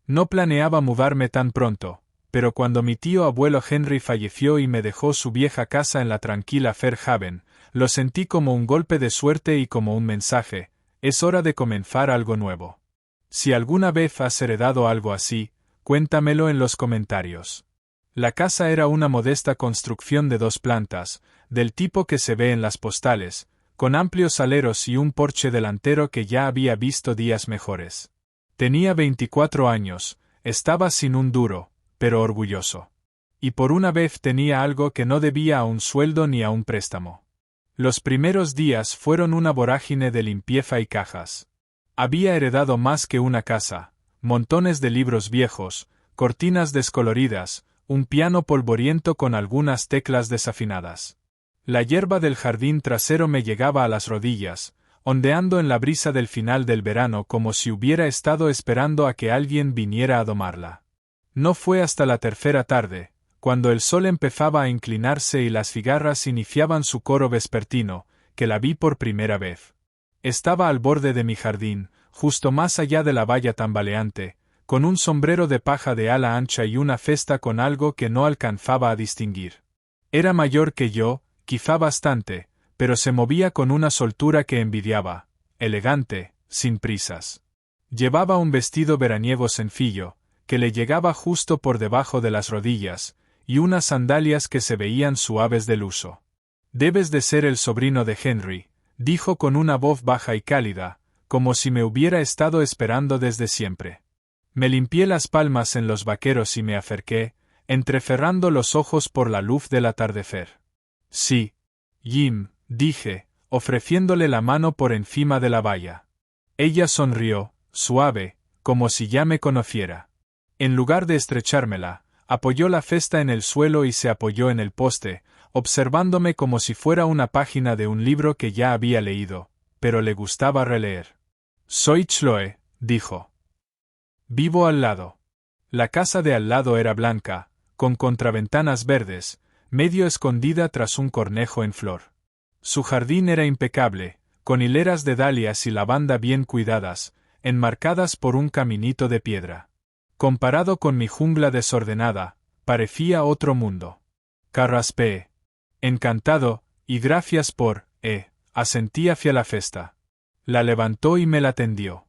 No planeaba mudarme tan pronto, pero cuando mi tío abuelo Henry falleció y me dejó su vieja casa en la tranquila Fairhaven, lo sentí como un golpe de suerte y como un mensaje: es hora de comenzar algo nuevo. Si alguna vez has heredado algo así, cuéntamelo en los comentarios. La casa era una modesta construcción de 2 plantas, del tipo que se ve en las postales, con amplios aleros y un porche delantero que ya había visto días mejores. Tenía 24 años, estaba sin un duro, pero orgulloso. Y por una vez tenía algo que no debía a un sueldo ni a un préstamo. Los primeros días fueron una vorágine de limpieza y cajas. Había heredado más que una casa, montones de libros viejos, cortinas descoloridas, un piano polvoriento con algunas teclas desafinadas. La hierba del jardín trasero me llegaba a las rodillas, ondeando en la brisa del final del verano como si hubiera estado esperando a que alguien viniera a domarla. No fue hasta la tercera tarde, cuando el sol empezaba a inclinarse y las cigarras iniciaban su coro vespertino, que la vi por primera vez. Estaba al borde de mi jardín, justo más allá de la valla tambaleante, con un sombrero de paja de ala ancha y una cesta con algo que no alcanzaba a distinguir. Era mayor que yo, quizá bastante, pero se movía con una soltura que envidiaba, elegante, sin prisas. Llevaba un vestido veraniego sencillo, que le llegaba justo por debajo de las rodillas, y unas sandalias que se veían suaves del uso. «Debes de ser el sobrino de Henry», dijo con una voz baja y cálida, como si me hubiera estado esperando desde siempre. Me limpié las palmas en los vaqueros y me acerqué, entrecerrando los ojos por la luz del atardecer. «Sí, Jim», dije, ofreciéndole la mano por encima de la valla. Ella sonrió, suave, como si ya me conociera. En lugar de estrechármela, apoyó la cesta en el suelo y se apoyó en el poste, observándome como si fuera una página de un libro que ya había leído, pero le gustaba releer. «Soy Chloe», dijo. «Vivo al lado». La casa de al lado era blanca, con contraventanas verdes, medio escondida tras un cornejo en flor. Su jardín era impecable, con hileras de dalias y lavanda bien cuidadas, enmarcadas por un caminito de piedra. Comparado con mi jungla desordenada, parecía otro mundo. Carraspeé. «Encantado, y gracias por, asentí hacia la cesta. La levantó y me la tendió.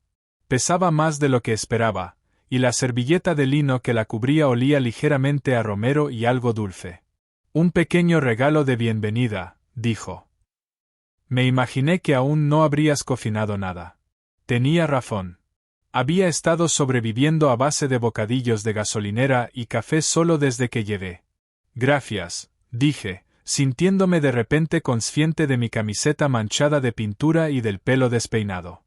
Pesaba más de lo que esperaba, y la servilleta de lino que la cubría olía ligeramente a romero y algo dulce. «Un pequeño regalo de bienvenida», dijo. Me imaginé que aún no habrías cocinado nada. Tenía razón. Había estado sobreviviendo a base de bocadillos de gasolinera y café solo desde que llegué. «Gracias», dije, sintiéndome de repente consciente de mi camiseta manchada de pintura y del pelo despeinado.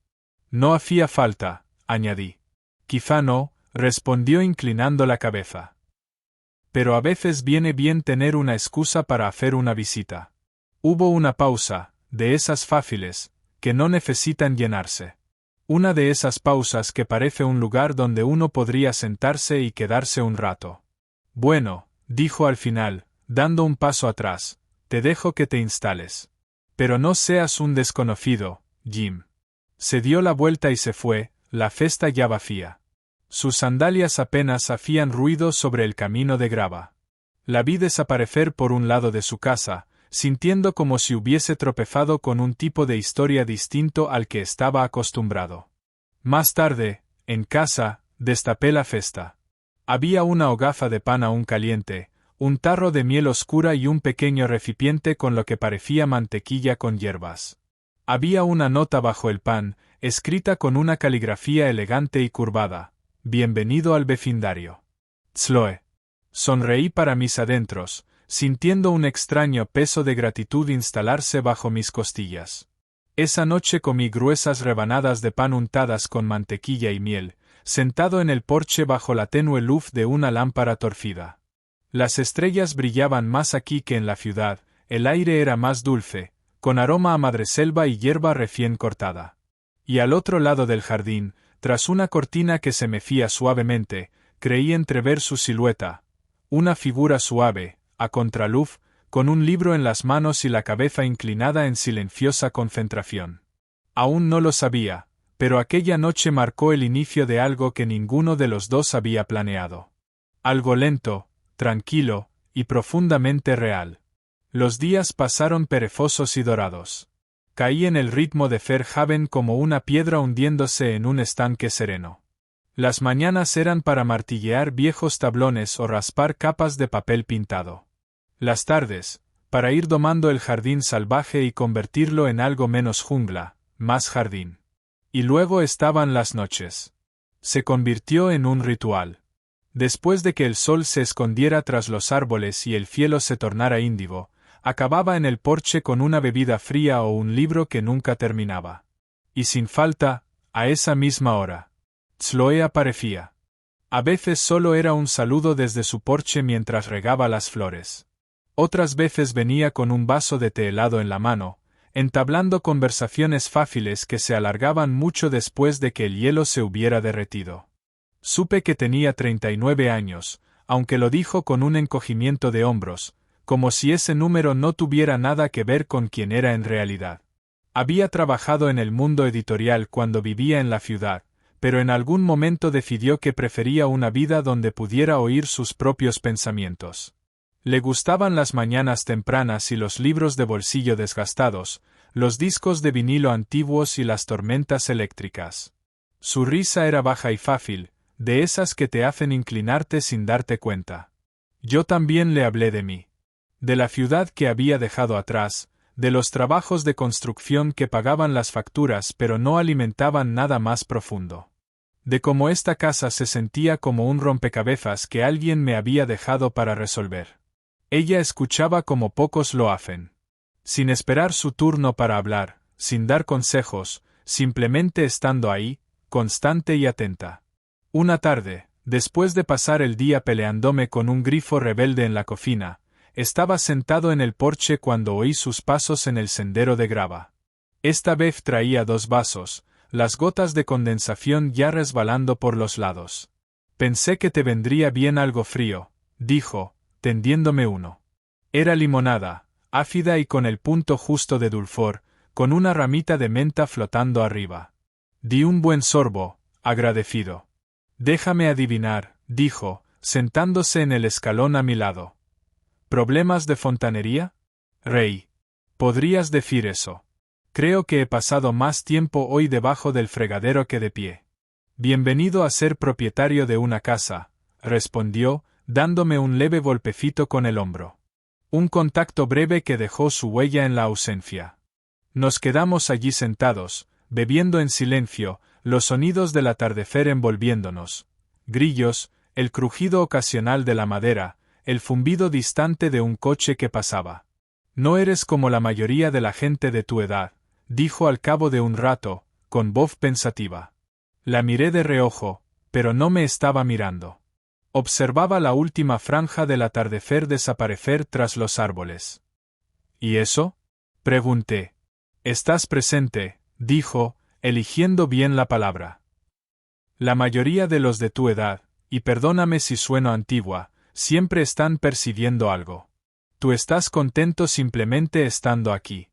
«No hacía falta», añadí. «Quizá no», respondió inclinando la cabeza. «Pero a veces viene bien tener una excusa para hacer una visita». Hubo una pausa, de esas fáciles, que no necesitan llenarse. Una de esas pausas que parece un lugar donde uno podría sentarse y quedarse un rato. «Bueno», dijo al final, dando un paso atrás, «te dejo que te instales. Pero no seas un desconocido, Jim». Se dio la vuelta y se fue, la cesta ya vacía. Sus sandalias apenas hacían ruido sobre el camino de grava. La vi desaparecer por un lado de su casa, sintiendo como si hubiese tropezado con un tipo de historia distinto al que estaba acostumbrado. Más tarde, en casa, destapé la cesta. Había una hogaza de pan aún caliente, un tarro de miel oscura y un pequeño recipiente con lo que parecía mantequilla con hierbas. Había una nota bajo el pan, escrita con una caligrafía elegante y curvada: «Bienvenido al vecindario. Chloe». Sonreí para mis adentros, sintiendo un extraño peso de gratitud instalarse bajo mis costillas. Esa noche comí gruesas rebanadas de pan untadas con mantequilla y miel, sentado en el porche bajo la tenue luz de una lámpara torcida. Las estrellas brillaban más aquí que en la ciudad, el aire era más dulce, con aroma a madreselva y hierba recién cortada. Y al otro lado del jardín, tras una cortina que se mecía suavemente, creí entrever su silueta, una figura suave, a contraluz, con un libro en las manos y la cabeza inclinada en silenciosa concentración. Aún no lo sabía, Pero aquella noche marcó el inicio de algo que ninguno de los dos había planeado. Algo lento, tranquilo, y profundamente real. Los días pasaron perezosos y dorados. Caí en el ritmo de Fairhaven como una piedra hundiéndose en un estanque sereno. Las mañanas eran para martillear viejos tablones o raspar capas de papel pintado. Las tardes, para ir domando el jardín salvaje y convertirlo en algo menos jungla, más jardín. Y luego estaban las noches. Se convirtió en un ritual. Después de que el sol se escondiera tras los árboles y el cielo se tornara índigo, acababa en el porche con una bebida fría o un libro que nunca terminaba. Y sin falta, a esa misma hora, Chloe aparecía. A veces solo era un saludo desde su porche mientras regaba las flores. Otras veces venía con un vaso de té helado en la mano, entablando conversaciones fáciles que se alargaban mucho después de que el hielo se hubiera derretido. Supe que tenía 39 años, aunque lo dijo con un encogimiento de hombros, como si ese número no tuviera nada que ver con quién era en realidad. Había trabajado en el mundo editorial cuando vivía en la ciudad, pero en algún momento decidió que prefería una vida donde pudiera oír sus propios pensamientos. Le gustaban las mañanas tempranas y los libros de bolsillo desgastados, los discos de vinilo antiguos y las tormentas eléctricas. Su risa era baja y fácil, de esas que te hacen inclinarte sin darte cuenta. Yo también le hablé de mí. De la ciudad que había dejado atrás, de los trabajos de construcción que pagaban las facturas pero no alimentaban nada más profundo. De cómo esta casa se sentía como un rompecabezas que alguien me había dejado para resolver. Ella escuchaba como pocos lo hacen. Sin esperar su turno para hablar, sin dar consejos, simplemente estando ahí, constante y atenta. Una tarde, después de pasar el día peleándome con un grifo rebelde en la cocina, estaba sentado en el porche cuando oí sus pasos en el sendero de grava. Esta vez traía 2 vasos, las gotas de condensación ya resbalando por los lados. Pensé que te vendría bien algo frío, dijo, tendiéndome uno. Era limonada, ácida y con el punto justo de dulzor, con una ramita de menta flotando arriba. Di un buen sorbo, agradecido. Déjame adivinar, dijo, sentándose en el escalón a mi lado. ¿Problemas de fontanería? Rey. Podrías decir eso. Creo que he pasado más tiempo hoy debajo del fregadero que de pie. Bienvenido a ser propietario de una casa, respondió, dándome un leve golpecito con el hombro. Un contacto breve que dejó su huella en la ausencia. Nos quedamos allí sentados, bebiendo en silencio, los sonidos del atardecer envolviéndonos. Grillos, el crujido ocasional de la madera, el zumbido distante de un coche que pasaba. No eres como la mayoría de la gente de tu edad, dijo al cabo de un rato, con voz pensativa. La miré de reojo, pero no me estaba mirando. Observaba la última franja del atardecer desaparecer tras los árboles. ¿Y eso? Pregunté. Estás presente, dijo, eligiendo bien la palabra. La mayoría de los de tu edad, y perdóname si sueno antigua, siempre están persiguiendo algo. Tú estás contento simplemente estando aquí.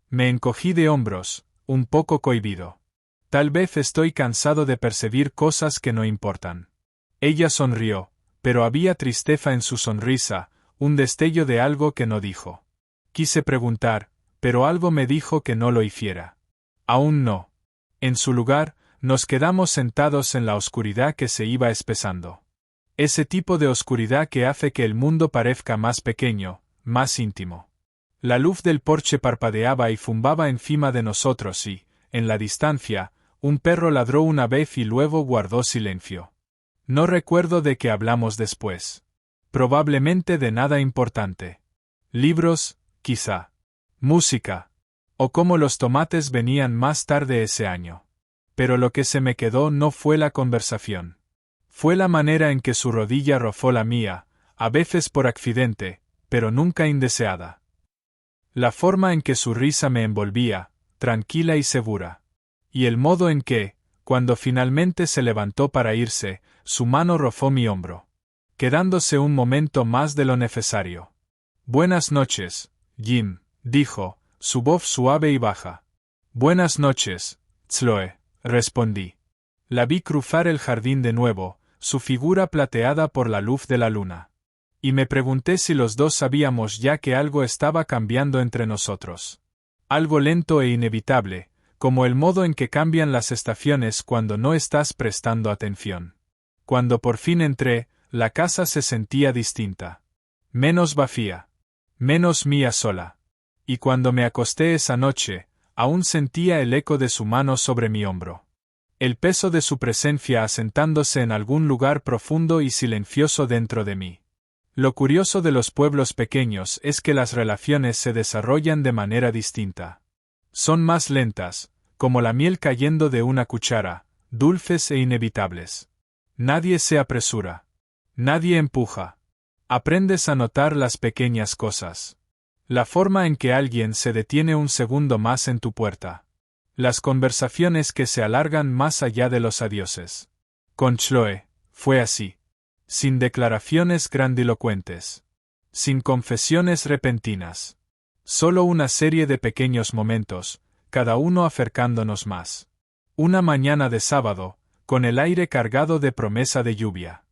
Me encogí de hombros, un poco cohibido. Tal vez estoy cansado de percibir cosas que no importan. Ella sonrió, pero había tristeza en su sonrisa, un destello de algo que no dijo. Quise preguntar, pero algo me dijo que no lo hiciera. Aún no. En su lugar, nos quedamos sentados en la oscuridad que se iba espesando. Ese tipo de oscuridad que hace que el mundo parezca más pequeño, más íntimo. La luz del porche parpadeaba y zumbaba encima de nosotros y, en la distancia, un perro ladró una vez y luego guardó silencio. No recuerdo de qué hablamos después. Probablemente de nada importante. Libros, quizá. Música. O cómo los tomates venían más tarde ese año. Pero lo que se me quedó no fue la conversación. Fue la manera en que su rodilla rozó la mía, a veces por accidente, pero nunca indeseada. La forma en que su risa me envolvía, tranquila y segura. Y el modo en que, cuando finalmente se levantó para irse, su mano rozó mi hombro. Quedándose un momento más de lo necesario. Buenas noches, Jim, dijo, su voz suave y baja. Buenas noches, Chloe, respondí. La vi cruzar el jardín de nuevo, su figura plateada por la luz de la luna. Y me pregunté si los dos sabíamos ya que algo estaba cambiando entre nosotros. Algo lento e inevitable, como el modo en que cambian las estaciones cuando no estás prestando atención. Cuando por fin entré, la casa se sentía distinta. Menos vacía. Menos mía sola. Y cuando me acosté esa noche, aún sentía el eco de su mano sobre mi hombro. El peso de su presencia asentándose en algún lugar profundo y silencioso dentro de mí. Lo curioso de los pueblos pequeños es que las relaciones se desarrollan de manera distinta. Son más lentas, como la miel cayendo de una cuchara, dulces e inevitables. Nadie se apresura. Nadie empuja. Aprendes a notar las pequeñas cosas. La forma en que alguien se detiene un segundo más en tu puerta. Las conversaciones que se alargan más allá de los adioses. Con Chloe, fue así. Sin declaraciones grandilocuentes. Sin confesiones repentinas. Solo una serie de pequeños momentos, cada uno acercándonos más. Una mañana de sábado, con el aire cargado de promesa de lluvia.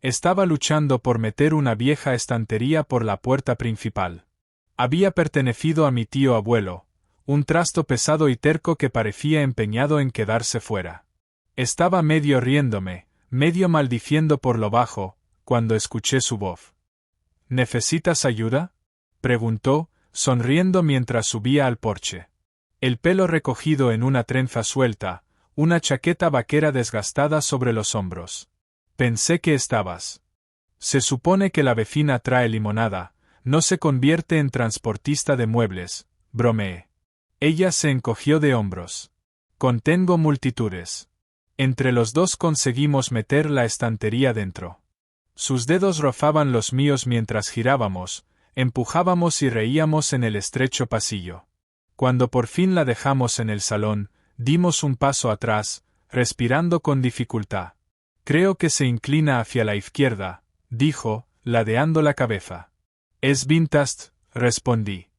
Estaba luchando por meter una vieja estantería por la puerta principal. Había pertenecido a mi tío abuelo, un trasto pesado y terco que parecía empeñado en quedarse fuera. Estaba medio riéndome, medio maldiciendo por lo bajo, cuando escuché su voz. ¿Necesitas ayuda?, preguntó, sonriendo mientras subía al porche. El pelo recogido en una trenza suelta, una chaqueta vaquera desgastada sobre los hombros. Pensé que estabas. Se supone que la vecina trae limonada, no se convierte en transportista de muebles, bromeé. Ella se encogió de hombros. Contengo multitudes. Entre los dos conseguimos meter la estantería dentro. Sus dedos rozaban los míos mientras girábamos, empujábamos y reíamos en el estrecho pasillo. Cuando por fin la dejamos en el salón, dimos un paso atrás, respirando con dificultad. Creo que se inclina hacia la izquierda, dijo, ladeando la cabeza. Es vintage, respondí.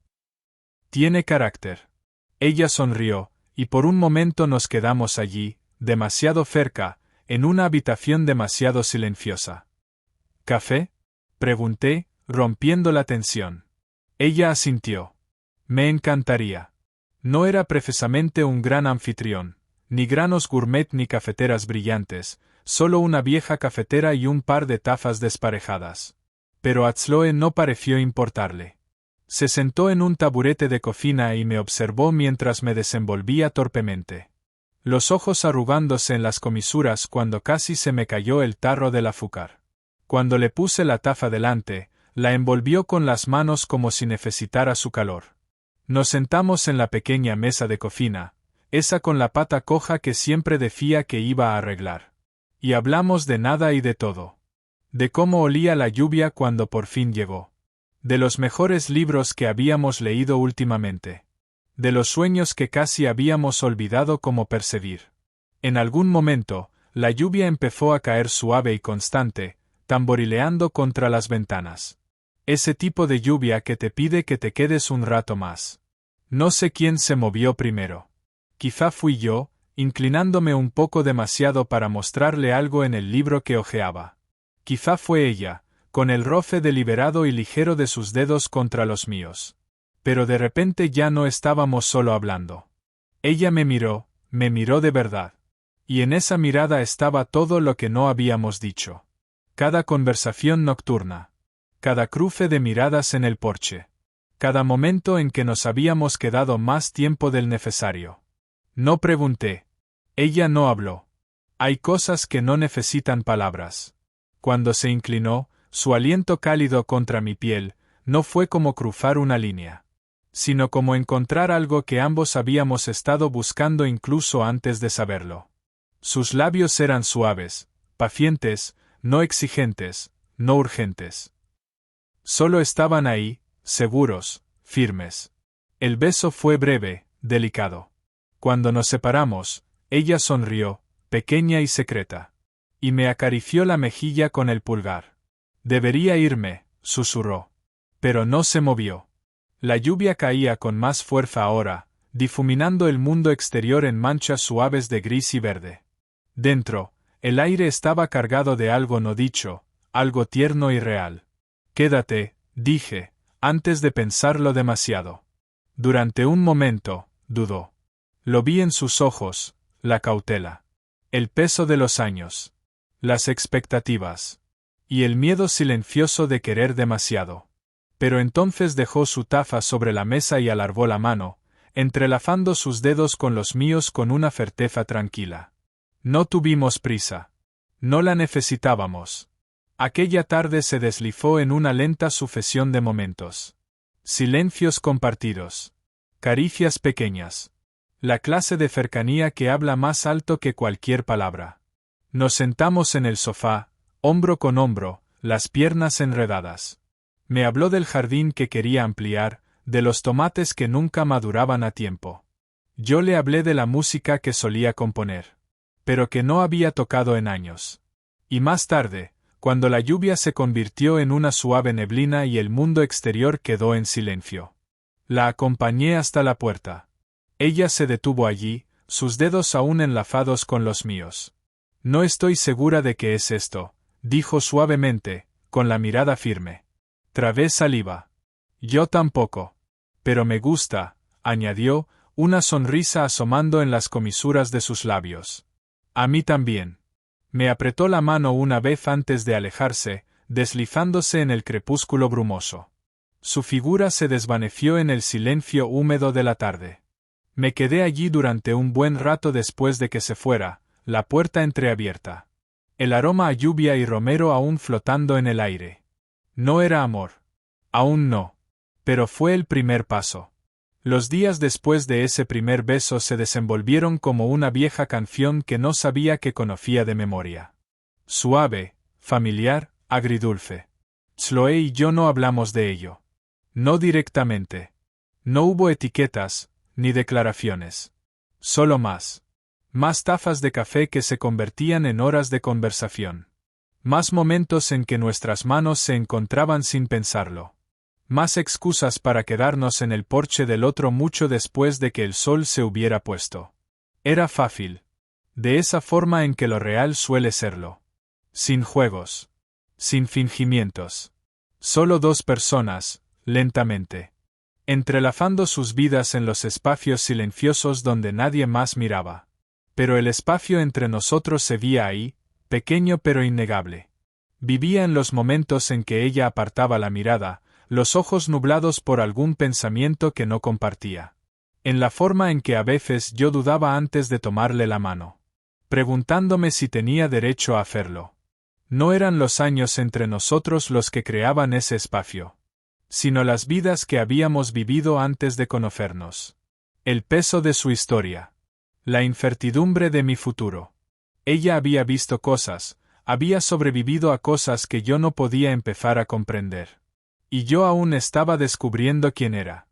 Tiene carácter. Ella sonrió, y por un momento nos quedamos allí, demasiado cerca, en una habitación demasiado silenciosa. ¿Café?, pregunté, rompiendo la tensión. Ella asintió. Me encantaría. No era precisamente un gran anfitrión, ni granos gourmet ni cafeteras brillantes, solo una vieja cafetera y un par de tazas desparejadas. Pero a Chloe no pareció importarle. Se sentó en un taburete de cocina y me observó mientras me desenvolvía torpemente. Los ojos arrugándose en las comisuras cuando casi se me cayó el tarro del azúcar. Cuando le puse la taza delante, la envolvió con las manos como si necesitara su calor. Nos sentamos en la pequeña mesa de cocina, esa con la pata coja que siempre decía que iba a arreglar. Y hablamos de nada y de todo. De cómo olía la lluvia cuando por fin llegó. De los mejores libros que habíamos leído últimamente. De los sueños que casi habíamos olvidado como perseguir. En algún momento, la lluvia empezó a caer suave y constante, tamborileando contra las ventanas. Ese tipo de lluvia que te pide que te quedes un rato más. No sé quién se movió primero. Quizá fui yo, inclinándome un poco demasiado para mostrarle algo en el libro que hojeaba. Quizá fue ella, con el roce deliberado y ligero de sus dedos contra los míos. Pero de repente ya no estábamos solo hablando. Ella me miró de verdad. Y en esa mirada estaba todo lo que no habíamos dicho. Cada conversación nocturna. Cada cruce de miradas en el porche. Cada momento en que nos habíamos quedado más tiempo del necesario. No pregunté. Ella no habló. Hay cosas que no necesitan palabras. Cuando se inclinó, su aliento cálido contra mi piel, no fue como cruzar una línea, sino como encontrar algo que ambos habíamos estado buscando incluso antes de saberlo. Sus labios eran suaves, pacientes, no exigentes, no urgentes. Solo estaban ahí, seguros, firmes. El beso fue breve, delicado. Cuando nos separamos, ella sonrió, pequeña y secreta. Y me acarició la mejilla con el pulgar. Debería irme, susurró. Pero no se movió. La lluvia caía con más fuerza ahora, difuminando el mundo exterior en manchas suaves de gris y verde. Dentro, el aire estaba cargado de algo no dicho, algo tierno y real. Quédate, dije, antes de pensarlo demasiado. Durante un momento, dudó. Lo vi en sus ojos, la cautela. El peso de los años. Las expectativas. Y el miedo silencioso de querer demasiado. Pero entonces dejó su taza sobre la mesa y alargó la mano, entrelazando sus dedos con los míos con una certeza tranquila. No tuvimos prisa. No la necesitábamos. Aquella tarde se deslizó en una lenta sucesión de momentos. Silencios compartidos. Caricias pequeñas. La clase de cercanía que habla más alto que cualquier palabra. Nos sentamos en el sofá, hombro con hombro, las piernas enredadas. Me habló del jardín que quería ampliar, de los tomates que nunca maduraban a tiempo. Yo le hablé de la música que solía componer, pero que no había tocado en años. Y más tarde, cuando la lluvia se convirtió en una suave neblina y el mundo exterior quedó en silencio. La acompañé hasta la puerta. Ella se detuvo allí, sus dedos aún enlazados con los míos. No estoy segura de qué es esto, dijo suavemente, con la mirada firme. Trabé saliva. Yo tampoco. Pero me gusta, añadió, una sonrisa asomando en las comisuras de sus labios. A mí también. Me apretó la mano una vez antes de alejarse, deslizándose en el crepúsculo brumoso. Su figura se desvaneció en el silencio húmedo de la tarde. Me quedé allí durante un buen rato después de que se fuera, la puerta entreabierta. El aroma a lluvia y romero aún flotando en el aire. No era amor. Aún no. Pero fue el primer paso. Los días después de ese primer beso se desenvolvieron como una vieja canción que no sabía que conocía de memoria. Suave, familiar, agridulce. Chloe y yo no hablamos de ello. No directamente. No hubo etiquetas, ni declaraciones. Solo más. Más tazas de café que se convertían en horas de conversación. Más momentos en que nuestras manos se encontraban sin pensarlo. Más excusas para quedarnos en el porche del otro mucho después de que el sol se hubiera puesto. Era fácil. De esa forma en que lo real suele serlo. Sin juegos. Sin fingimientos. Solo dos personas, lentamente. Entrelazando sus vidas en los espacios silenciosos donde nadie más miraba. Pero el espacio entre nosotros se veía ahí, pequeño pero innegable. Vivía en los momentos en que ella apartaba la mirada, los ojos nublados por algún pensamiento que no compartía. En la forma en que a veces yo dudaba antes de tomarle la mano. Preguntándome si tenía derecho a hacerlo. No eran los años entre nosotros los que creaban ese espacio. Sino las vidas que habíamos vivido antes de conocernos. El peso de su historia. La incertidumbre de mi futuro. Ella había visto cosas, había sobrevivido a cosas que yo no podía empezar a comprender. Y yo aún estaba descubriendo quién era.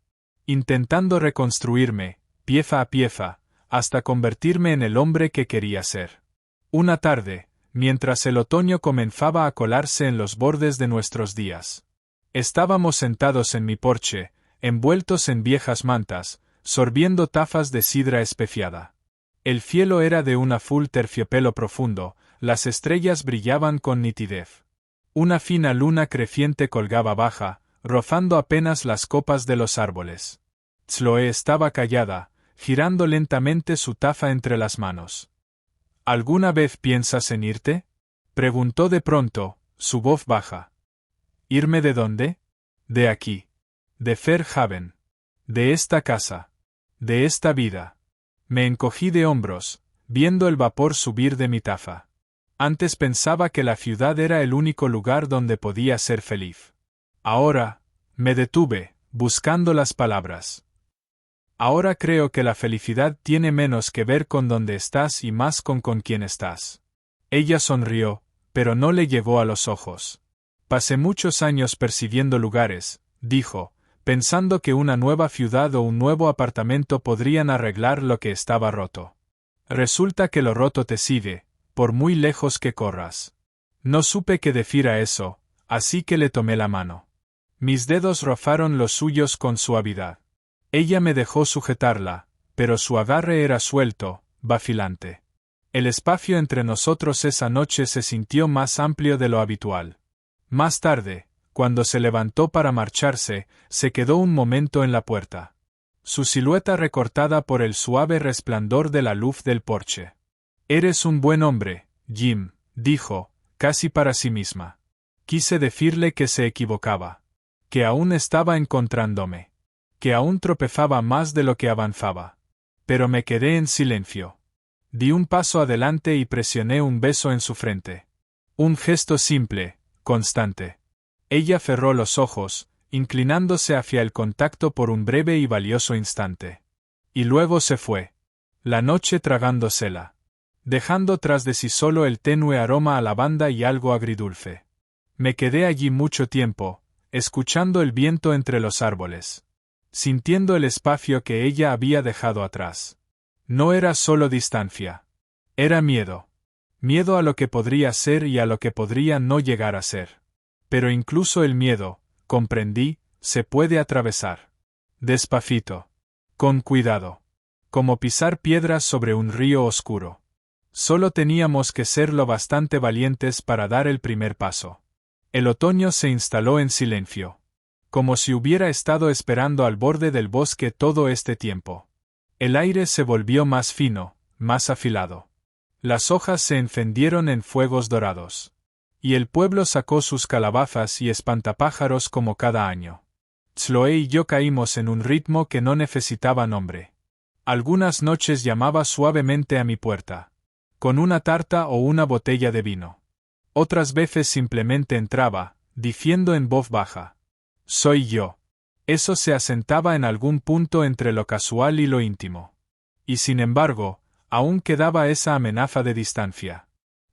Intentando reconstruirme, pieza a pieza, hasta convertirme en el hombre que quería ser. Una tarde, mientras el otoño comenzaba a colarse en los bordes de nuestros días. Estábamos sentados en mi porche, envueltos en viejas mantas, sorbiendo tazas de sidra especiada. El cielo era de un azul terciopelo profundo, las estrellas brillaban con nitidez. Una fina luna creciente colgaba baja, rozando apenas las copas de los árboles. Chloe estaba callada, girando lentamente su taza entre las manos. ¿Alguna vez piensas en irte?, preguntó de pronto, su voz baja. ¿Irme de dónde? De aquí. De Fairhaven. De esta casa. De esta vida. Me encogí de hombros, viendo el vapor subir de mi taza. Antes pensaba que la ciudad era el único lugar donde podía ser feliz. Ahora, me detuve, buscando las palabras. Ahora creo que la felicidad tiene menos que ver con dónde estás y más con quién estás. Ella sonrió, pero no le llegó a los ojos. Pasé muchos años persiguiendo lugares, dijo, pensando que una nueva ciudad o un nuevo apartamento podrían arreglar lo que estaba roto. Resulta que lo roto te sigue, por muy lejos que corras. No supe qué decir a eso, así que le tomé la mano. Mis dedos rozaron los suyos con suavidad. Ella me dejó sujetarla, pero su agarre era suelto, vacilante. El espacio entre nosotros esa noche se sintió más amplio de lo habitual. Más tarde, cuando se levantó para marcharse, se quedó un momento en la puerta. Su silueta recortada por el suave resplandor de la luz del porche. «Eres un buen hombre, Jim», dijo, casi para sí misma. Quise decirle que se equivocaba. Que aún estaba encontrándome. Que aún tropezaba más de lo que avanzaba. Pero me quedé en silencio. Di un paso adelante y presioné un beso en su frente. Un gesto simple, constante. Ella cerró los ojos, inclinándose hacia el contacto por un breve y valioso instante. Y luego se fue. La noche tragándosela. Dejando tras de sí solo el tenue aroma a lavanda y algo agridulce. Me quedé allí mucho tiempo, escuchando el viento entre los árboles. Sintiendo el espacio que ella había dejado atrás. No era solo distancia. Era miedo. Miedo a lo que podría ser y a lo que podría no llegar a ser. Pero incluso el miedo, comprendí, se puede atravesar. Despacito. Con cuidado. Como pisar piedras sobre un río oscuro. Solo teníamos que ser lo bastante valientes para dar el primer paso. El otoño se instaló en silencio. Como si hubiera estado esperando al borde del bosque todo este tiempo. El aire se volvió más fino, más afilado. Las hojas se encendieron en fuegos dorados. Y el pueblo sacó sus calabazas y espantapájaros como cada año. Chloe y yo caímos en un ritmo que no necesitaba nombre. Algunas noches llamaba suavemente a mi puerta. Con una tarta o una botella de vino. Otras veces simplemente entraba, diciendo en voz baja. «Soy yo». Eso se asentaba en algún punto entre lo casual y lo íntimo. Y sin embargo, aún quedaba esa amenaza de distancia.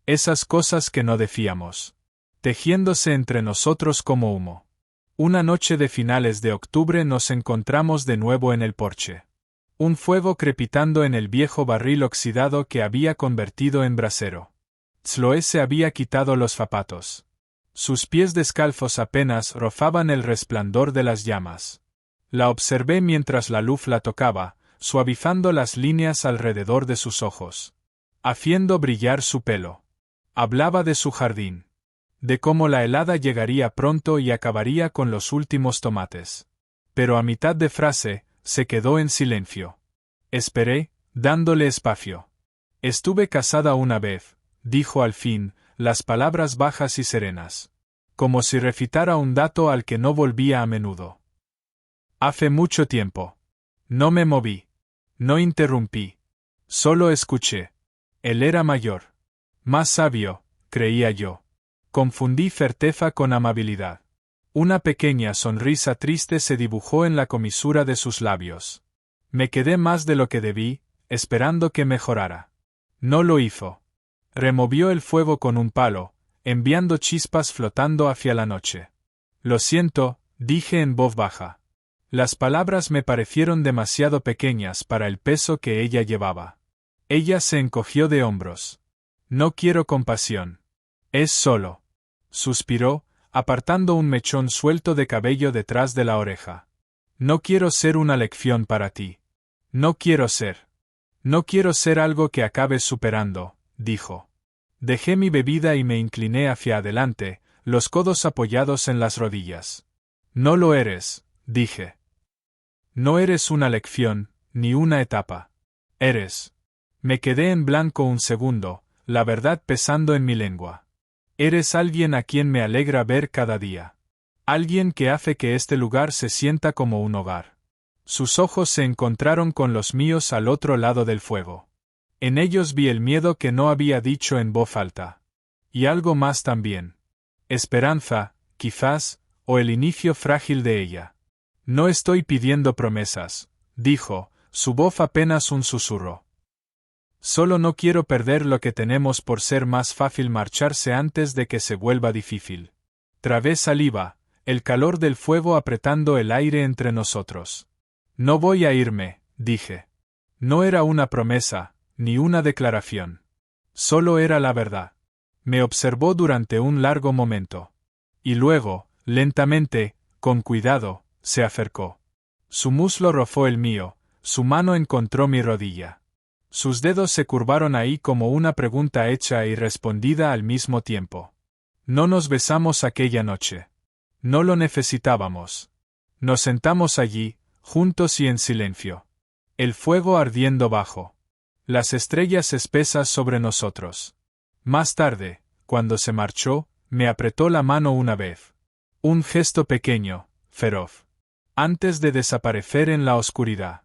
Esas cosas que no decíamos. Tejiéndose entre nosotros como humo. Una noche de finales de octubre nos encontramos de nuevo en el porche. Un fuego crepitando en el viejo barril oxidado que había convertido en brasero. Chloe se había quitado los zapatos. Sus pies descalzos apenas rozaban el resplandor de las llamas. La observé mientras la luz la tocaba, suavizando las líneas alrededor de sus ojos. Haciendo brillar su pelo. Hablaba de su jardín. De cómo la helada llegaría pronto y acabaría con los últimos tomates. Pero a mitad de frase, se quedó en silencio. Esperé, dándole espacio. «Estuve casada una vez», dijo al fin, las palabras bajas y serenas. Como si recitara un dato al que no volvía a menudo. «Hace mucho tiempo». No me moví. No interrumpí. Solo escuché. Él era mayor. Más sabio, creía yo. Confundí certeza con amabilidad. Una pequeña sonrisa triste se dibujó en la comisura de sus labios. Me quedé más de lo que debí, esperando que mejorara. No lo hizo. Removió el fuego con un palo, enviando chispas flotando hacia la noche. «Lo siento», dije en voz baja. Las palabras me parecieron demasiado pequeñas para el peso que ella llevaba. Ella se encogió de hombros. «No quiero compasión. Es solo». Suspiró, apartando un mechón suelto de cabello detrás de la oreja. «No quiero ser una lección para ti. No quiero ser. No quiero ser algo que acabes superando», dijo. Dejé mi bebida y me incliné hacia adelante, los codos apoyados en las rodillas. «No lo eres», dije. «No eres una lección, ni una etapa. Eres». Me quedé en blanco un segundo, la verdad pesando en mi lengua. «Eres alguien a quien me alegra ver cada día. Alguien que hace que este lugar se sienta como un hogar». Sus ojos se encontraron con los míos al otro lado del fuego. En ellos vi el miedo que no había dicho en voz alta. Y algo más también. Esperanza, quizás, o el inicio frágil de ella. «No estoy pidiendo promesas», dijo, su voz apenas un susurro. «Solo no quiero perder lo que tenemos por ser más fácil marcharse antes de que se vuelva difícil». Trabé saliva, el calor del fuego apretando el aire entre nosotros. «No voy a irme», dije. No era una promesa, ni una declaración. Solo era la verdad. Me observó durante un largo momento. Y luego, lentamente, con cuidado, se acercó. Su muslo rozó el mío, su mano encontró mi rodilla. Sus dedos se curvaron ahí como una pregunta hecha y respondida al mismo tiempo. No nos besamos aquella noche. No lo necesitábamos. Nos sentamos allí, juntos y en silencio. El fuego ardiendo bajo. Las estrellas espesas sobre nosotros. Más tarde, cuando se marchó, me apretó la mano una vez. Un gesto pequeño, feroz. Antes de desaparecer en la oscuridad.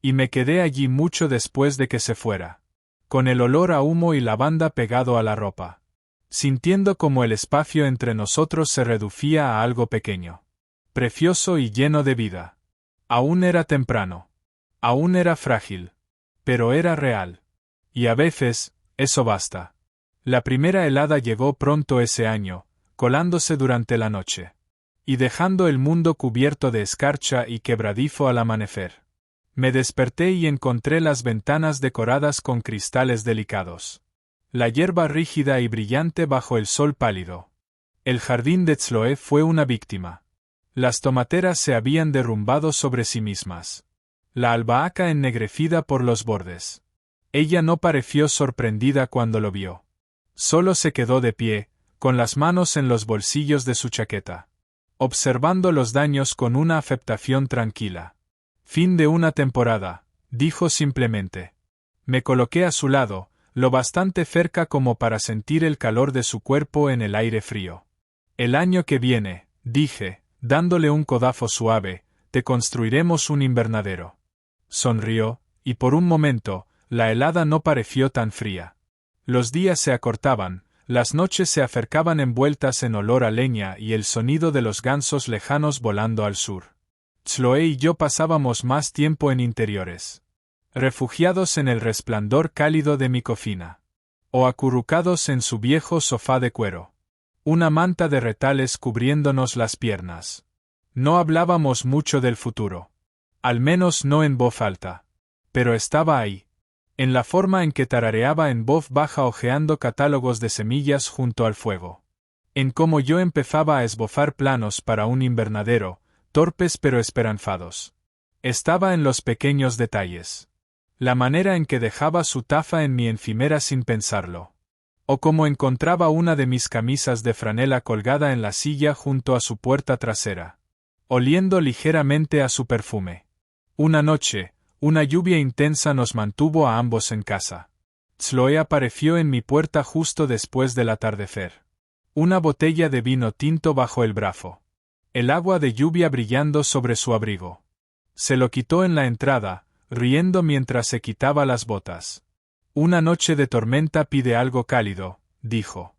Y me quedé allí mucho después de que se fuera. Con el olor a humo y lavanda pegado a la ropa. Sintiendo como el espacio entre nosotros se reducía a algo pequeño. Precioso y lleno de vida. Aún era temprano. Aún era frágil. Pero era real. Y a veces, eso basta. La primera helada llegó pronto ese año, colándose durante la noche. Y dejando el mundo cubierto de escarcha y quebradizo al amanecer. Me desperté y encontré las ventanas decoradas con cristales delicados. La hierba rígida y brillante bajo el sol pálido. El jardín de Tzloe fue una víctima. Las tomateras se habían derrumbado sobre sí mismas. La albahaca ennegrecida por los bordes. Ella no pareció sorprendida cuando lo vio. Solo se quedó de pie, con las manos en los bolsillos de su chaqueta. Observando los daños con una afectación tranquila. Fin de una temporada, dijo simplemente. Me coloqué a su lado, lo bastante cerca como para sentir el calor de su cuerpo en el aire frío. El año que viene, dije, dándole un codazo suave, te construiremos un invernadero. Sonrió, y por un momento, la helada no pareció tan fría. Los días se acortaban, las noches se acercaban envueltas en olor a leña y el sonido de los gansos lejanos volando al sur. Tzloe y yo pasábamos más tiempo en interiores. Refugiados en el resplandor cálido de mi cocina. O acurrucados en su viejo sofá de cuero. Una manta de retales cubriéndonos las piernas. No hablábamos mucho del futuro. Al menos no en voz alta. Pero estaba ahí. En la forma en que tarareaba en voz baja hojeando catálogos de semillas junto al fuego. En cómo yo empezaba a esbozar planos para un invernadero, torpes pero esperanzados. Estaba en los pequeños detalles. La manera en que dejaba su taza en mi encimera sin pensarlo. O cómo encontraba una de mis camisas de franela colgada en la silla junto a su puerta trasera. Oliendo ligeramente a su perfume. Una noche, una lluvia intensa nos mantuvo a ambos en casa. Tzloe apareció en mi puerta justo después del atardecer. Una botella de vino tinto bajo el brazo. El agua de lluvia brillando sobre su abrigo. Se lo quitó en la entrada, riendo mientras se quitaba las botas. Una noche de tormenta pide algo cálido, dijo.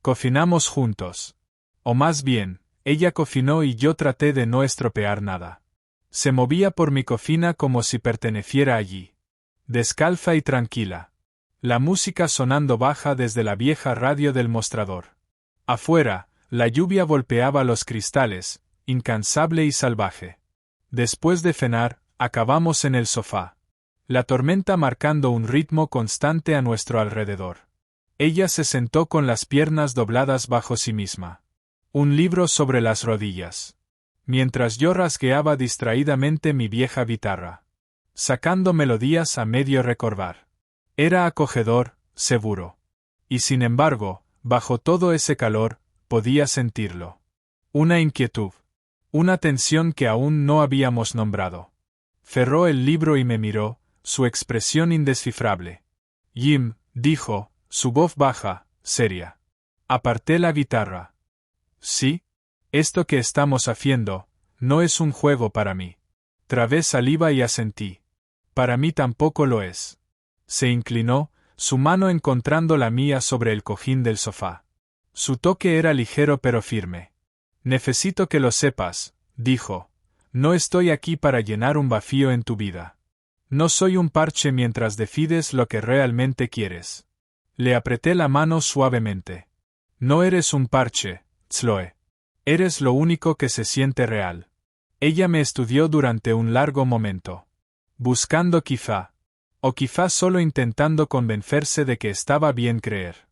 Cocinamos juntos. O más bien, ella cocinó y yo traté de no estropear nada. Se movía por mi cocina como si perteneciera allí. Descalza y tranquila. La música sonando baja desde la vieja radio del mostrador. Afuera, la lluvia golpeaba los cristales, incansable y salvaje. Después de cenar, acabamos en el sofá. La tormenta marcando un ritmo constante a nuestro alrededor. Ella se sentó con las piernas dobladas bajo sí misma. Un libro sobre las rodillas. Mientras yo rasgueaba distraídamente mi vieja guitarra. Sacando melodías a medio recordar. Era acogedor, seguro. Y sin embargo, bajo todo ese calor, podía sentirlo. Una inquietud. Una tensión que aún no habíamos nombrado. Cerró el libro y me miró, su expresión indescifrable. Jim, dijo, su voz baja, seria. Aparté la guitarra. Sí. Esto que estamos haciendo, no es un juego para mí. Trabé saliva y asentí. Para mí tampoco lo es. Se inclinó, su mano encontrando la mía sobre el cojín del sofá. Su toque era ligero pero firme. Necesito que lo sepas, dijo. No estoy aquí para llenar un vacío en tu vida. No soy un parche mientras decides lo que realmente quieres. Le apreté la mano suavemente. No eres un parche, Tzloe. Eres lo único que se siente real. Ella me estudió durante un largo momento. Buscando quizá. O quizá solo intentando convencerse de que estaba bien creer.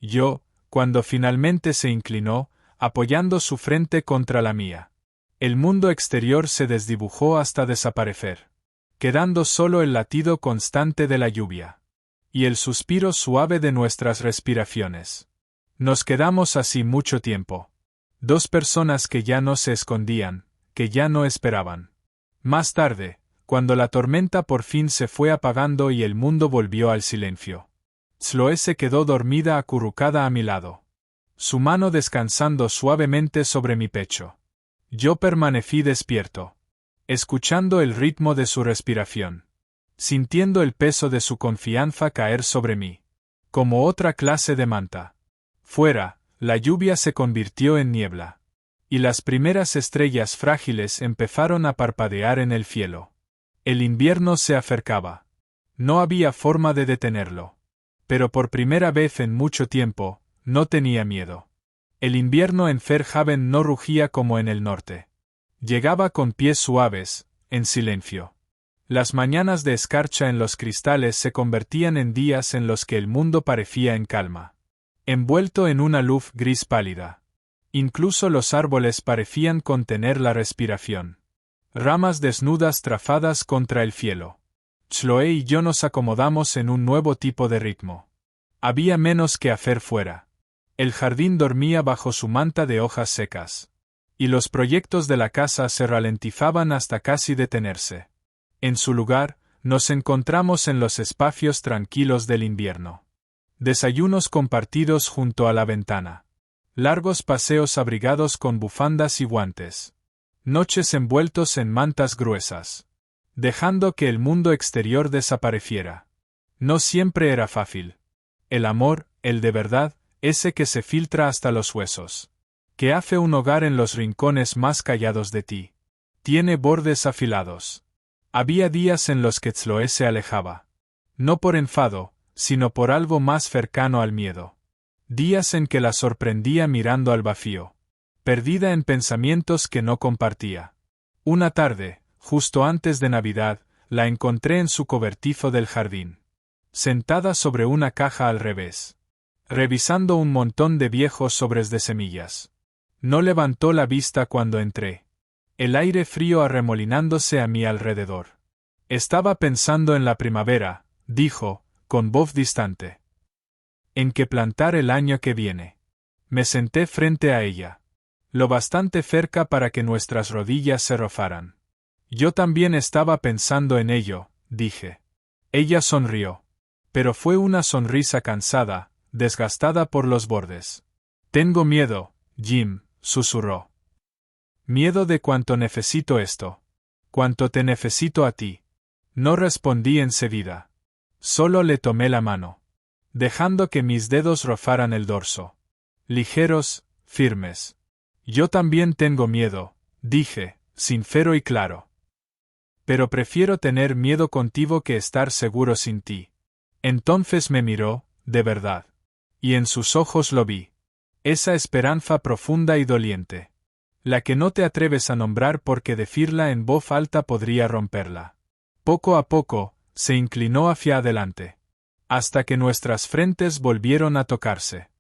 Yo, cuando finalmente se inclinó, apoyando su frente contra la mía. El mundo exterior se desdibujó hasta desaparecer. quedando solo el latido constante de la lluvia. Y el suspiro suave de nuestras respiraciones. Nos quedamos así mucho tiempo. Dos personas que ya no se escondían, que ya no esperaban. Más tarde, cuando la tormenta por fin se fue apagando y el mundo volvió al silencio. Chloe se quedó dormida acurrucada a mi lado. Su mano descansando suavemente sobre mi pecho. Yo permanecí despierto, escuchando el ritmo de su respiración, sintiendo el peso de su confianza caer sobre mí, como otra clase de manta. Fuera, la lluvia se convirtió en niebla, y las primeras estrellas frágiles empezaron a parpadear en el cielo. El invierno se acercaba. No había forma de detenerlo. Pero por primera vez en mucho tiempo, no tenía miedo. El invierno en Fairhaven no rugía como en el norte. Llegaba con pies suaves, en silencio. Las mañanas de escarcha en los cristales se convertían en días en los que el mundo parecía en calma, envuelto en una luz gris pálida. Incluso los árboles parecían contener la respiración. Ramas desnudas trazadas contra el cielo. Chloe y yo nos acomodamos en un nuevo tipo de ritmo. Había menos que hacer fuera. El jardín dormía bajo su manta de hojas secas. Y los proyectos de la casa se ralentizaban hasta casi detenerse. En su lugar, nos encontramos en los espacios tranquilos del invierno. Desayunos compartidos junto a la ventana. Largos paseos abrigados con bufandas y guantes. Noches envueltos en mantas gruesas. Dejando que el mundo exterior desapareciera. No siempre era fácil. El amor, el de verdad, ese que se filtra hasta los huesos. Que hace un hogar en los rincones más callados de ti. Tiene bordes afilados. Había días en los que Chloe se alejaba. No por enfado, sino por algo más cercano al miedo. Días en que la sorprendía mirando al vacío. Perdida en pensamientos que no compartía. Una tarde, justo antes de Navidad, la encontré en su cobertizo del jardín. Sentada sobre una caja al revés. Revisando un montón de viejos sobres de semillas. No levantó la vista cuando entré. El aire frío arremolinándose a mi alrededor. Estaba pensando en la primavera, dijo, con voz distante. En que plantar el año que viene. Me senté frente a ella. Lo bastante cerca para que nuestras rodillas se rozaran. Yo también estaba pensando en ello, dije. Ella sonrió. Pero fue una sonrisa cansada, desgastada por los bordes. Tengo miedo, Jim, susurró. Miedo de cuánto necesito esto. Cuánto te necesito a ti. No respondí enseguida. Solo le tomé la mano. Dejando que mis dedos rozaran el dorso. Ligeros, firmes. Yo también tengo miedo, dije, sincero y claro. Pero prefiero tener miedo contigo que estar seguro sin ti. Entonces me miró, de verdad. Y en sus ojos lo vi. Esa esperanza profunda y doliente. La que no te atreves a nombrar porque decirla en voz alta podría romperla. Poco a poco, se inclinó hacia adelante. Hasta que nuestras frentes volvieron a tocarse.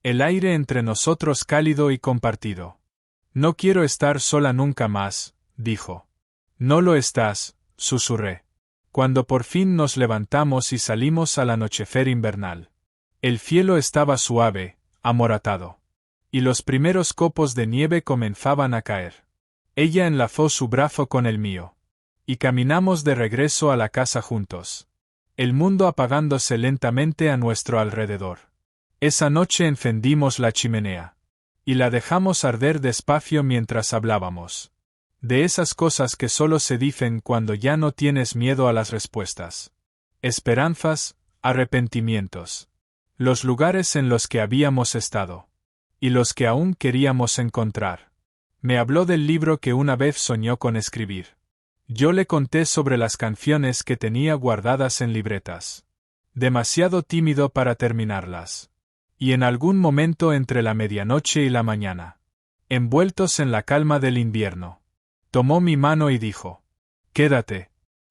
El aire entre nosotros cálido y compartido. No quiero estar sola nunca más, dijo. No lo estás, susurré. Cuando por fin nos levantamos y salimos al anochecer invernal. El cielo estaba suave, amoratado. Y los primeros copos de nieve comenzaban a caer. Ella enlazó su brazo con el mío. Y caminamos de regreso a la casa juntos. El mundo apagándose lentamente a nuestro alrededor. Esa noche encendimos la chimenea. Y la dejamos arder despacio mientras hablábamos. De esas cosas que solo se dicen cuando ya no tienes miedo a las respuestas. Esperanzas, arrepentimientos. Los lugares en los que habíamos estado. Y los que aún queríamos encontrar. Me habló del libro que una vez soñó con escribir. Yo le conté sobre las canciones que tenía guardadas en libretas. Demasiado tímido para terminarlas. Y en algún momento entre la medianoche y la mañana. Envueltos en la calma del invierno. Tomó mi mano y dijo. Quédate.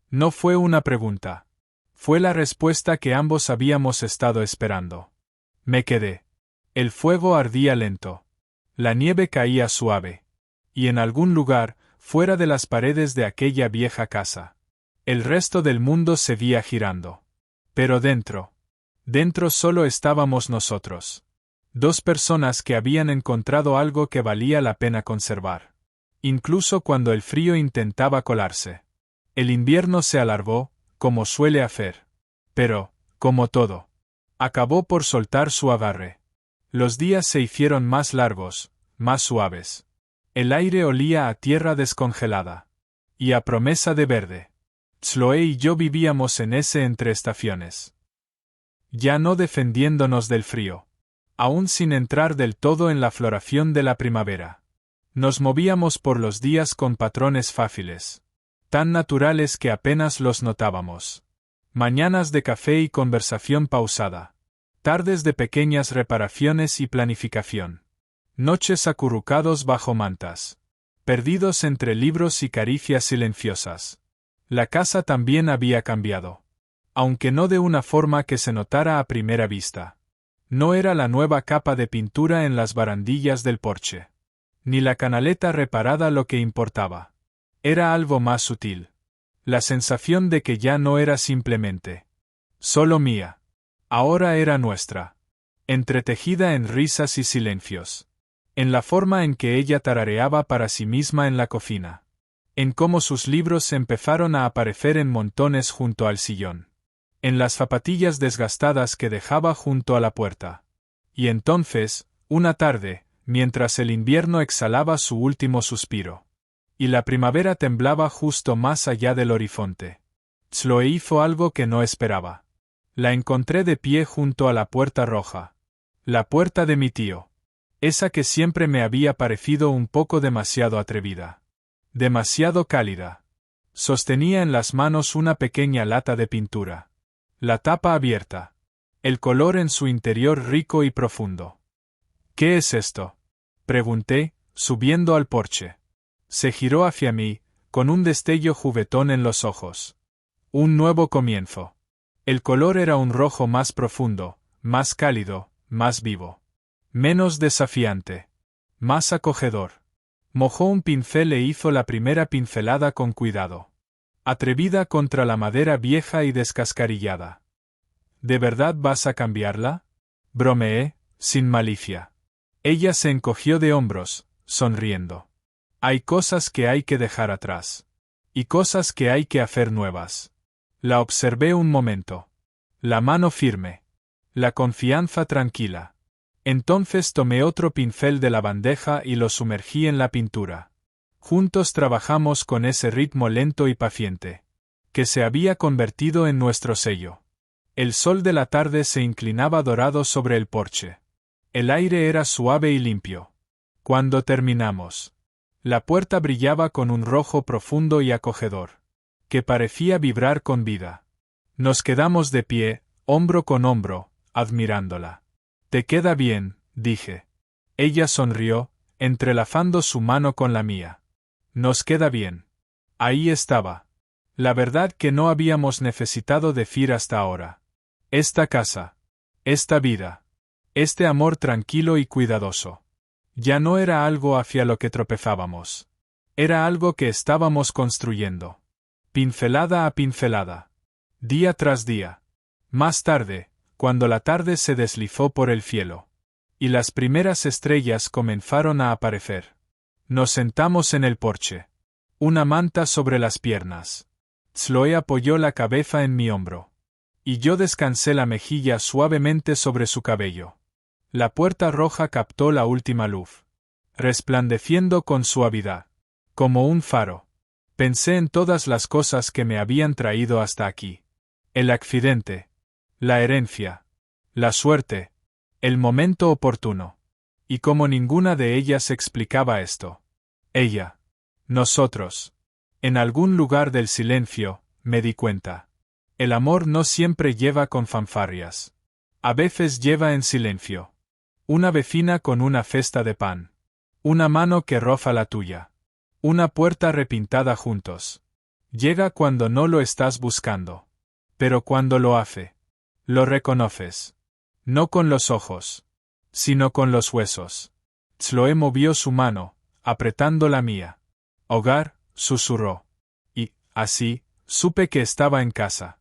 No fue una pregunta. Fue la respuesta que ambos habíamos estado esperando. Me quedé. El fuego ardía lento. La nieve caía suave. Y en algún lugar, fuera de las paredes de aquella vieja casa. El resto del mundo seguía girando. Pero dentro solo estábamos nosotros. Dos personas que habían encontrado algo que valía la pena conservar. Incluso cuando el frío intentaba colarse. El invierno se alargó, como suele hacer. Pero, como todo, acabó por soltar su agarre. Los días se hicieron más largos, más suaves. El aire olía a tierra descongelada. Y a promesa de verde. Chloe y yo vivíamos en ese entre estaciones. Ya no defendiéndonos del frío. Aún sin entrar del todo en la floración de la primavera. Nos movíamos por los días con patrones fáciles. Tan naturales que apenas los notábamos. Mañanas de café y conversación pausada. Tardes de pequeñas reparaciones y planificación. Noches acurrucados bajo mantas. Perdidos entre libros y caricias silenciosas. La casa también había cambiado. Aunque no de una forma que se notara a primera vista. No era la nueva capa de pintura en las barandillas del porche. Ni la canaleta reparada lo que importaba. Era algo más sutil. La sensación de que ya no era simplemente solo mía. Ahora era nuestra. Entretejida en risas y silencios. En la forma en que ella tarareaba para sí misma en la cocina. En cómo sus libros empezaron a aparecer en montones junto al sillón. En las zapatillas desgastadas que dejaba junto a la puerta. Y entonces, una tarde, mientras el invierno exhalaba su último suspiro. Y la primavera temblaba justo más allá del horizonte. Chloe hizo algo que no esperaba. La encontré de pie junto a la puerta roja. La puerta de mi tío. Esa que siempre me había parecido un poco demasiado atrevida. Demasiado cálida. Sostenía en las manos una pequeña lata de pintura. La tapa abierta. El color en su interior rico y profundo. ¿Qué es esto?, pregunté, subiendo al porche. Se giró hacia mí, con un destello juguetón en los ojos. Un nuevo comienzo. El color era un rojo más profundo, más cálido, más vivo. Menos desafiante. Más acogedor. Mojó un pincel e hizo la primera pincelada con cuidado. Atrevida contra la madera vieja y descascarillada. ¿De verdad vas a cambiarla?, bromeé, sin malicia. Ella se encogió de hombros, sonriendo. Hay cosas que hay que dejar atrás. Y cosas que hay que hacer nuevas. La observé un momento. La mano firme. La confianza tranquila. Entonces tomé otro pincel de la bandeja y lo sumergí en la pintura. Juntos trabajamos con ese ritmo lento y paciente. Que se había convertido en nuestro sello. El sol de la tarde se inclinaba dorado sobre el porche. El aire era suave y limpio. Cuando terminamos, la puerta brillaba con un rojo profundo y acogedor, que parecía vibrar con vida. Nos quedamos de pie, hombro con hombro, admirándola. «Te queda bien», dije. Ella sonrió, entrelazando su mano con la mía. «Nos queda bien». Ahí estaba. La verdad que no habíamos necesitado decir hasta ahora. Esta casa. Esta vida. Este amor tranquilo y cuidadoso. Ya no era algo hacia lo que tropezábamos. Era algo que estábamos construyendo. Pincelada a pincelada. Día tras día. Más tarde, cuando la tarde se deslizó por el cielo. Y las primeras estrellas comenzaron a aparecer. Nos sentamos en el porche. Una manta sobre las piernas. Chloe apoyó la cabeza en mi hombro. Y yo descansé la mejilla suavemente sobre su cabello. La puerta roja captó la última luz. Resplandeciendo con suavidad. Como un faro. Pensé en todas las cosas que me habían traído hasta aquí. El accidente. La herencia. La suerte. El momento oportuno. Y como ninguna de ellas explicaba esto. Ella. Nosotros. En algún lugar del silencio, me di cuenta. El amor no siempre lleva con fanfarrias. A veces lleva en silencio. Una vecina con una cesta de pan. Una mano que roza la tuya. Una puerta repintada juntos. Llega cuando no lo estás buscando. Pero cuando lo hace, lo reconoces. No con los ojos, sino con los huesos. Chloe movió su mano, apretando la mía. Hogar, susurró. Y, así, Supe que estaba en casa.